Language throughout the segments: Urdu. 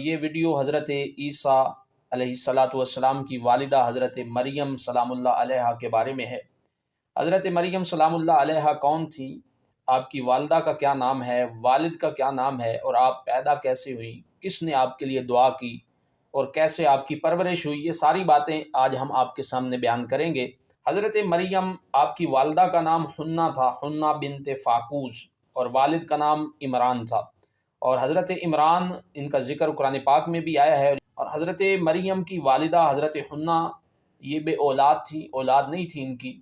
یہ ویڈیو حضرت عیسیٰ علیہ الصلاۃ والسلام کی والدہ حضرت مریم سلام اللہ علیہا کے بارے میں ہے۔ حضرت مریم سلام اللہ علیہا کون تھی، آپ کی والدہ کا کیا نام ہے، والد کا کیا نام ہے، اور آپ پیدا کیسے ہوئی، کس نے آپ کے لیے دعا کی اور کیسے آپ کی پرورش ہوئی، یہ ساری باتیں آج ہم آپ کے سامنے بیان کریں گے۔ حضرت مریم، آپ کی والدہ کا نام حنہ تھا، حنہ بنت فاقوس، اور والد کا نام عمران تھا، اور حضرت عمران ان کا ذکر قرآن پاک میں بھی آیا ہے۔ اور حضرت مریم کی والدہ حضرت حنہ یہ بے اولاد تھی، اولاد نہیں تھی ان کی۔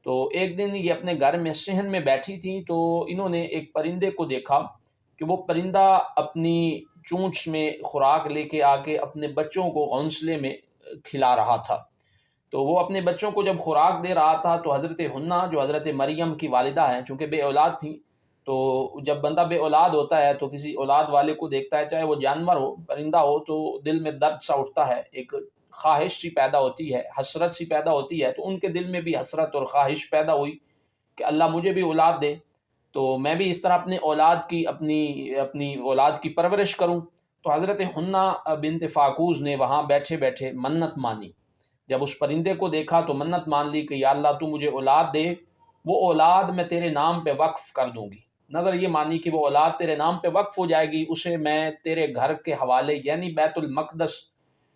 تو ایک دن یہ اپنے گھر میں صحن میں بیٹھی تھی، تو انہوں نے ایک پرندے کو دیکھا کہ وہ پرندہ اپنی چونچ میں خوراک لے کے آ کے اپنے بچوں کو گھونسلے میں کھلا رہا تھا۔ تو وہ اپنے بچوں کو جب خوراک دے رہا تھا تو حضرت حنہ جو حضرت مریم کی والدہ ہیں، چونکہ بے اولاد تھیں، تو جب بندہ بے اولاد ہوتا ہے تو کسی اولاد والے کو دیکھتا ہے، چاہے وہ جانور ہو، پرندہ ہو، تو دل میں درد سا اٹھتا ہے، ایک خواہش سی پیدا ہوتی ہے، حسرت سی پیدا ہوتی ہے۔ تو ان کے دل میں بھی حسرت اور خواہش پیدا ہوئی کہ اللہ مجھے بھی اولاد دے، تو میں بھی اس طرح اپنے اولاد کی اپنی اولاد کی پرورش کروں۔ تو حضرت حنہ بنت فاقوس نے وہاں بیٹھے بیٹھے منت مانی۔ جب اس پرندے کو دیکھا تو منت مان لی کہ یا اللہ تو مجھے اولاد دے، وہ اولاد میں تیرے نام پہ وقف کر دوں گی۔ نظر یہ مانی کہ وہ اولاد تیرے نام پہ وقف ہو جائے گی، اسے میں تیرے گھر کے حوالے، یعنی بیت المقدس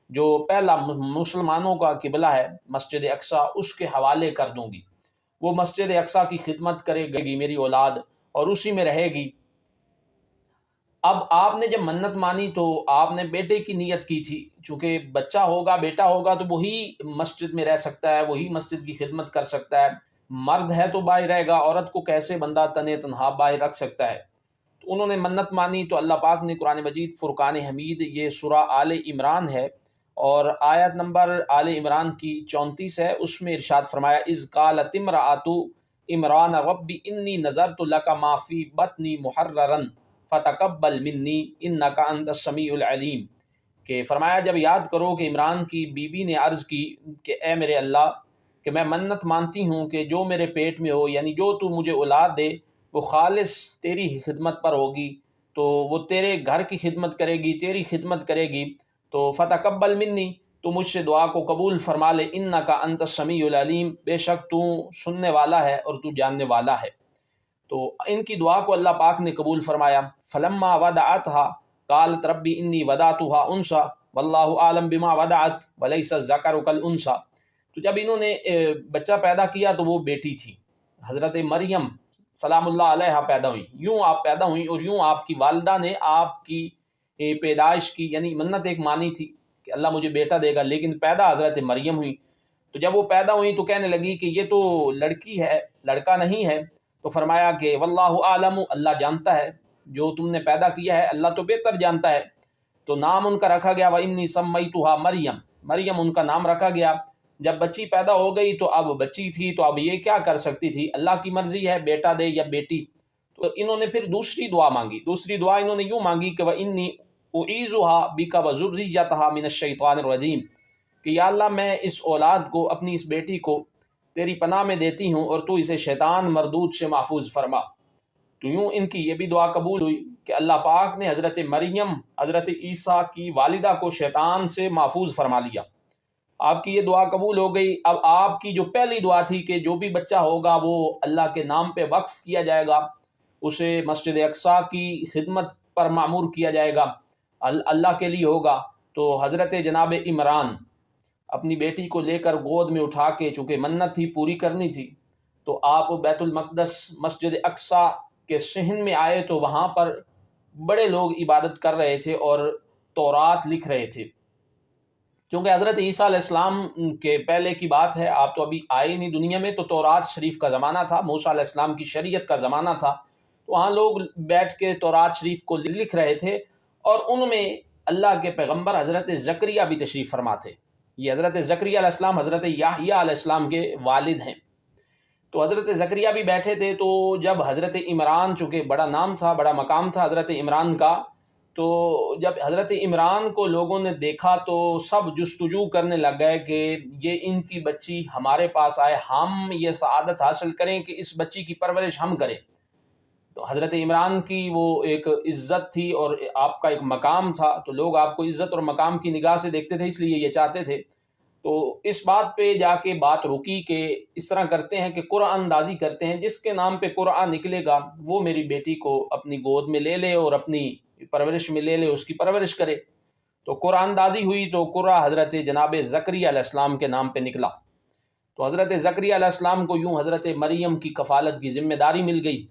جو پہلا مسلمانوں کا قبلہ ہے، مسجد اقصیٰ، اس کے حوالے کر دوں گی۔ وہ مسجد اقصیٰ کی خدمت کرے گی میری اولاد، اور اسی میں رہے گی۔ اب آپ نے جب منت مانی تو آپ نے بیٹے کی نیت کی تھی، چونکہ بچہ ہوگا، بیٹا ہوگا تو وہی مسجد میں رہ سکتا ہے، وہی مسجد کی خدمت کر سکتا ہے۔ مرد ہے تو باہر رہے گا، عورت کو کیسے بندہ تنے تنہا باہر رکھ سکتا ہے؟ تو انہوں نے منت مانی تو اللہ پاک نے قرآن مجید فرقان حمید، یہ سورہ آل عمران ہے، اور آیت نمبر آل عمران کی 34 ہے، اس میں ارشاد فرمایا اذ قالت امرأۃ عمران رب انی نذرت لک ما فی بطنی محررا فتقبل منی انک انت السمیع العلیم، کہ فرمایا جب یاد کرو کہ عمران کی بیوی نے عرض کی کہ اے میرے اللہ، کہ میں منت مانتی ہوں کہ جو میرے پیٹ میں ہو، یعنی جو تو مجھے اولاد دے، وہ خالص تیری ہی خدمت پر ہوگی، تو وہ تیرے گھر کی خدمت کرے گی، تیری خدمت کرے گی، تو فتقبل منی، تو مجھ سے دعا کو قبول فرما لے، انک انت السمیع العلیم، بے شک تو سننے والا ہے اور تو جاننے والا ہے۔ تو ان کی دعا کو اللہ پاک نے قبول فرمایا۔ فلما ودعتها قالت ربی انی وضعتها انثی واللہ اعلم بما وضعت ولیس الذکر کالانثی، تو جب انہوں نے بچہ پیدا کیا تو وہ بیٹی تھی، حضرت مریم سلام اللہ علیہ پیدا ہوئی۔ یوں آپ پیدا ہوئی اور یوں آپ کی والدہ نے آپ کی پیدائش کی، یعنی منت ایک مانی تھی کہ اللہ مجھے بیٹا دے گا، لیکن پیدا حضرت مریم ہوئی۔ تو جب وہ پیدا ہوئی تو کہنے لگی کہ یہ تو لڑکی ہے، لڑکا نہیں ہے۔ تو فرمایا کہ واللہ اعلم، اللہ جانتا ہے، جو تم نے پیدا کیا ہے اللہ تو بہتر جانتا ہے۔ تو نام ان کا رکھا گیا وَإِنِّي سَمَّيْتُهَا مریم، مریم ان کا نام رکھا گیا۔ جب بچی پیدا ہو گئی تو اب بچی تھی تو اب یہ کیا کر سکتی تھی، اللہ کی مرضی ہے بیٹا دے یا بیٹی۔ تو انہوں نے پھر دوسری دعا مانگی، دوسری دعا انہوں نے یوں مانگی کہ وَإِنِّي أُعِيذُهَا بِكَ وَذُرِّيَّتَهَا مِنَ الشَّيْطَانِ الرَّجِيمِ، کہ یا اللہ میں اس اولاد کو، اپنی اس بیٹی کو تیری پناہ میں دیتی ہوں اور تو اسے شیطان مردود سے محفوظ فرما۔ تو یوں ان کی یہ بھی دعا قبول ہوئی کہ اللہ پاک نے حضرت مریم، حضرت عیسیٰ کی والدہ کو شیطان سے محفوظ فرما لیا۔ آپ کی یہ دعا قبول ہو گئی۔ اب آپ کی جو پہلی دعا تھی کہ جو بھی بچہ ہوگا وہ اللہ کے نام پہ وقف کیا جائے گا، اسے مسجد اقصیٰ کی خدمت پر معمور کیا جائے گا، اللہ کے لیے ہوگا۔ تو حضرت جناب عمران اپنی بیٹی کو لے کر گود میں اٹھا کے، چونکہ منت تھی پوری کرنی تھی، تو آپ بیت المقدس مسجد اقصیٰ کے صحن میں آئے تو وہاں پر بڑے لوگ عبادت کر رہے تھے اور تورات لکھ رہے تھے۔ کیونکہ حضرت عیسیٰ علیہ السلام کے پہلے کی بات ہے، آپ تو ابھی آئے نہیں دنیا میں، تو تورات شریف کا زمانہ تھا، موسیٰ علیہ السلام کی شریعت کا زمانہ تھا، تو وہاں لوگ بیٹھ کے تورات شریف کو لکھ رہے تھے، اور ان میں اللہ کے پیغمبر حضرت زکریا بھی تشریف فرما تھے۔ یہ حضرت زکریا علیہ السلام حضرت یحییٰ علیہ السلام کے والد ہیں۔ تو حضرت زکریا بھی بیٹھے تھے، تو جب حضرت عمران، چونکہ بڑا نام تھا، بڑا مقام تھا حضرت عمران کا، تو جب حضرت عمران کو لوگوں نے دیکھا تو سب جستجو کرنے لگ گئے کہ یہ ان کی بچی ہمارے پاس آئے، ہم یہ سعادت حاصل کریں کہ اس بچی کی پرورش ہم کریں۔ تو حضرت عمران کی وہ ایک عزت تھی اور آپ کا ایک مقام تھا، تو لوگ آپ کو عزت اور مقام کی نگاہ سے دیکھتے تھے، اس لیے یہ چاہتے تھے۔ تو اس بات پہ جا کے بات رکی کہ اس طرح کرتے ہیں کہ قرآن اندازی کرتے ہیں، جس کے نام پہ قرآن نکلے گا وہ میری بیٹی کو اپنی گود میں لے لے اور اپنی پرورش میں لے لے، اس کی پرورش کرے۔ تو قرآن اندازی ہوئی تو قرآن حضرت جناب زکریا علیہ السلام کے نام پہ نکلا۔ تو حضرت زکریا علیہ السلام کو یوں حضرت مریم کی کفالت کی ذمہ داری مل گئی،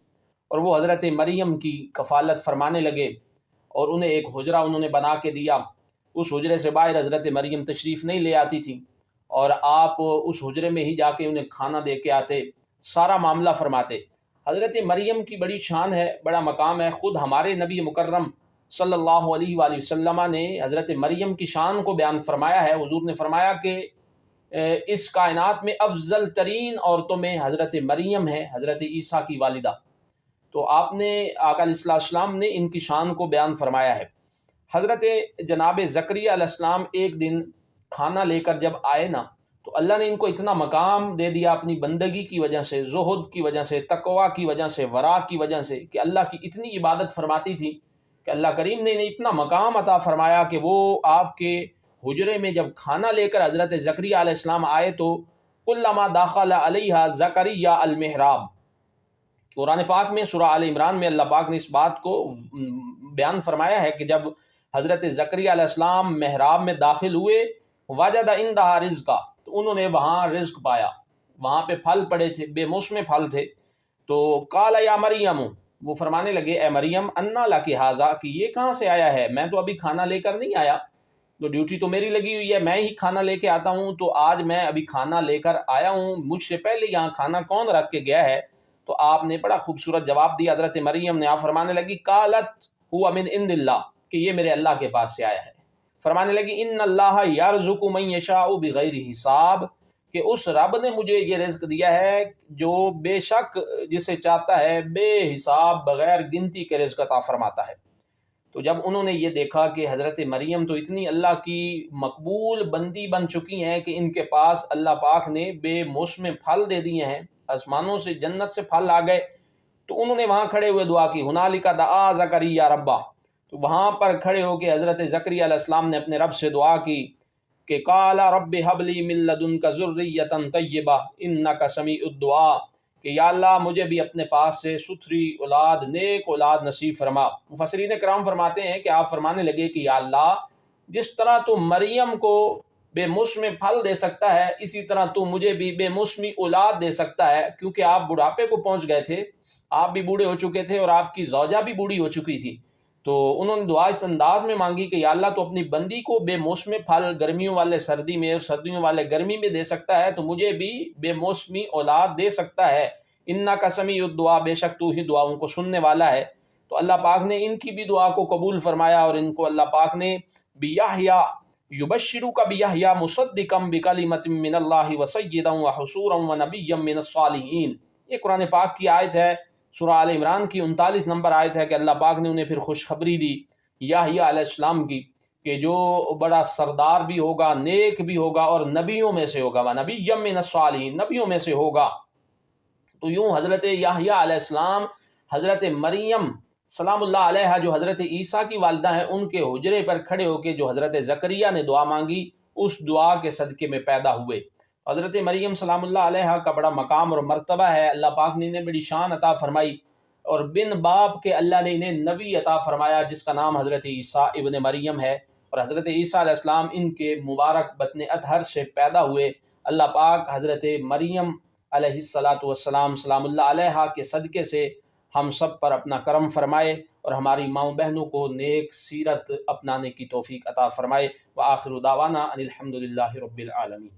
اور وہ حضرت مریم کی کفالت فرمانے لگے، اور انہیں ایک حجرہ انہوں نے بنا کے دیا۔ اس حجرے سے باہر حضرت مریم تشریف نہیں لے آتی تھی، اور آپ اس حجرے میں ہی جا کے انہیں کھانا دے کے آتے، سارا معاملہ فرماتے۔ حضرت مریم کی بڑی شان ہے، بڑا مقام ہے۔ خود ہمارے نبی مکرم صلی اللہ علیہ وآلہ وسلم نے حضرت مریم کی شان کو بیان فرمایا ہے۔ حضور نے فرمایا کہ اس کائنات میں افضل ترین عورتوں میں حضرت مریم ہے، حضرت عیسیٰ کی والدہ۔ تو آپ نے آقا علیہ السلام نے ان کی شان کو بیان فرمایا ہے۔ حضرت جناب زکریا علیہ السلام ایک دن کھانا لے کر جب آئے نا، تو اللہ نے ان کو اتنا مقام دے دیا اپنی بندگی کی وجہ سے، زہد کی وجہ سے، تقوی کی وجہ سے، ورع کی وجہ سے، کہ اللہ کی اتنی عبادت فرماتی تھی کہ اللہ کریم نے انہیں اتنا مقام عطا فرمایا کہ وہ آپ کے حجرے میں جب کھانا لے کر حضرت زکریا علیہ السلام آئے تو کلما داخل علیہا زکریا المحراب، قرآن پاک میں سورہ آل عمران میں اللہ پاک نے اس بات کو بیان فرمایا ہے کہ جب حضرت زکریا علیہ السلام محراب میں داخل ہوئے، وجد عندہا رزقا، تو انہوں نے وہاں رزق پایا، وہاں پہ پھل پڑے تھے، بے موسم پھل تھے۔ تو قال یا مریم، وہ فرمانے لگے اے مریم، انا لکی ھذا، کہ یہ کہاں سے آیا ہے، میں تو ابھی کھانا لے کر نہیں آیا، تو ڈیوٹی تو میری لگی ہوئی ہے، میں ہی کھانا لے کے آتا ہوں، تو آج میں ابھی کھانا لے کر آیا ہوں، مجھ سے پہلے یہاں کھانا کون رکھ کے گیا ہے؟ تو آپ نے بڑا خوبصورت جواب دیا حضرت مریم نے۔ آپ فرمانے لگی قالت ہوا من عند اللہ، کہ یہ میرے اللہ کے پاس سے آیا ہے۔ فرمانے لگی ان اللہ یرزق من یشاء بغیر حساب، کہ اس رب نے مجھے یہ رزق دیا ہے جو بے شک جسے چاہتا ہے بے حساب بغیر گنتی کے رزق عطا فرماتا ہے۔ تو جب انہوں نے یہ دیکھا کہ حضرت مریم تو اتنی اللہ کی مقبول بندی بن چکی ہیں کہ ان کے پاس اللہ پاک نے بے موسم پھل دے دیے ہیں، آسمانوں سے جنت سے پھل آ گئے، تو انہوں نے وہاں کھڑے ہوئے دعا کی، ہنالک دعا زکریا ربہ، تو وہاں پر کھڑے ہو کے حضرت زکریا علیہ السلام نے اپنے رب سے دعا کی کہ قال رب هب لی من لدنک ذریۃ طیبہ انک سمیع الدعاء، کہ یا اللہ مجھے بھی اپنے پاس سے ستھری اولاد، نیک اولاد نصیب فرما۔ مفسرین کرام فرماتے ہیں کہ آپ فرمانے لگے کہ یا اللہ، جس طرح تو مریم کو بے موسم پھل دے سکتا ہے، اسی طرح تو مجھے بھی بے موسمی اولاد دے سکتا ہے، کیونکہ آپ بڑھاپے کو پہنچ گئے تھے، آپ بھی بوڑھے ہو چکے تھے اور آپ کی زوجہ بھی بوڑھی ہو چکی تھی۔ تو انہوں نے دعا اس انداز میں مانگی کہ یا اللہ تو اپنی بندی کو بے موسم پھل گرمیوں والے سردی میں اور سردیوں والے گرمی میں دے سکتا ہے، تو مجھے بھی بے موسمی اولاد دے سکتا ہے۔ انک سمیع الدعاء، بے شک تو ہی دعاؤں کو سننے والا ہے۔ تو اللہ پاک نے ان کی بھی دعا کو قبول فرمایا، اور ان کو اللہ پاک نے بیحییٰ یبشرک بیحییٰ مصدقا بکلمۃ من اللہ وسیدا وحصورا ونبیا من الصالحین، یہ قرآن پاک کی آیت ہے، سورہ آل عمران کی 39 نمبر آیت ہے کہ اللہ پاک نے انہیں پھر خوشخبری دی یحییٰ علیہ السلام کی کہ جو بڑا سردار بھی ہوگا، نیک بھی ہوگا، اور نبیوں میں سے ہوگا، وَنَبِيًّا مِّنَ الصَّالِحِينَ، نبیوں میں سے ہوگا۔ تو یوں حضرت یحییٰ علیہ السلام حضرت مریم سلام اللہ علیہا جو حضرت عیسیٰ کی والدہ ہیں، ان کے حجرے پر کھڑے ہو کے جو حضرت زکریا نے دعا مانگی، اس دعا کے صدقے میں پیدا ہوئے۔ حضرت مریم سلام اللہ علیہا کا بڑا مقام اور مرتبہ ہے، اللہ پاک نے انہیں بڑی شان عطا فرمائی، اور بن باپ کے اللہ نے انہیں نبی عطا فرمایا جس کا نام حضرت عیسیٰ ابن مریم ہے، اور حضرت عیسیٰ علیہ السلام ان کے مبارک بطن اطہر سے پیدا ہوئے۔ اللہ پاک حضرت مریم علیہ السلام سلام اللہ علیہا کے صدقے سے ہم سب پر اپنا کرم فرمائے، اور ہماری ماؤں بہنوں کو نیک سیرت اپنانے کی توفیق عطا فرمائے۔ وآخر دعوانا ان الحمد للہ رب العالمین۔